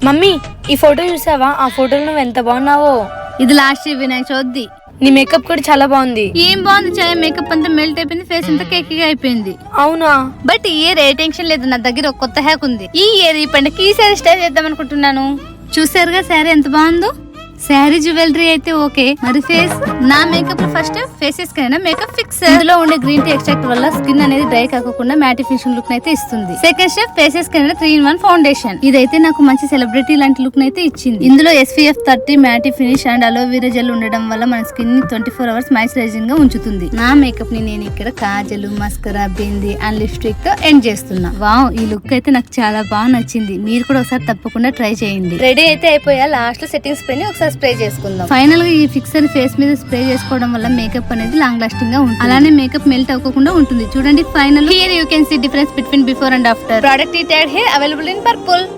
Mummy ఈ photo చూసావా? ఆ ఫోటోలో నువ్వు ఎంత బాగున్నావో. ఇది లాస్ట్ వినాయక చవితి. నీ మేకప్ కూడా చాలా బాగుంది. ఏం బాగుంది చాయ్, మేకప్ అంతా మెల్ట్ అయిపోయింది, ఫేస్ అంతా కేకీగా అయిపోయింది. అవునా? బట్ ఈ ఇయర్ ఏ టెన్షన్ లేదు, నా దగ్గర ఒక కొత్త హ్యాక్ ఉంది. ఈ ఇయర్ ఈ పండుగకి ఈ సారీ స్టైల్ చేద్దాం అనుకుంటున్నాను. చూసారుగా శారీ ఎంత బాగుందో. శారీ జ్యువెలరీ అయితే ఓకే, మరి ఫేస్ నా మేకప్ ఫస్ట్ ఫేసెస్ కైనా మేకప్ ఫిక్స్. ఇందులో ఉండే గ్రీన్ టీ ఎక్స్ట్రాక్ట్ వల్ల స్కిన్ అనేది డ్రై కాకుండా మ్యాటి ఫినిషింగ్ లుక్ అయితే ఇస్తుంది. సెకండ్ స్టెప్ ఫేసెస్ కైనా 3-in-1 ఫౌండేషన్. ఇదైతే నాకు మంచి సెలబ్రిటీ లాంటి లుక్ అయితే ఇచ్చింది. ఇందులో SPF 30 మ్యాటి finish and aloe vera gel ఉండడం వల్ల మన స్కిన్ ని 24 hours మాయిశ్చరైజింగ్ గా ఉంచుతుంది. నా మేకప్ ని నేను ఇక్కడ Kajal, mascara, bindi and lipstick తో ఎండ్ చేస్తున్నా. వావ్, ఈ లుక్ అయితే నాకు చాలా బాగా నచ్చింది. మీరు కూడా ఒకసారి తప్పకుండా ట్రై చేయండి. రెడీ అయితే అయిపోయా, లాస్ట్ లో సెట్టింగ్ స్ప్రే ని ఒకసారి స్ప్రే చేసుకుందాం. ఫైనల్ గా ఈ ఫిక్సర్ ఫేస్ మీద స్ప్రే చేసుకోవడం వల్ల మేకప్ అనేది లాంగ్ లాస్టింగ్ గా ఉంటుంది. అలానే మేకప్ మెల్ట్ అవ్వకుండా ఉంటుంది. చూడండి, final here you can see difference between before and after. Product ఈ tag here available in purple.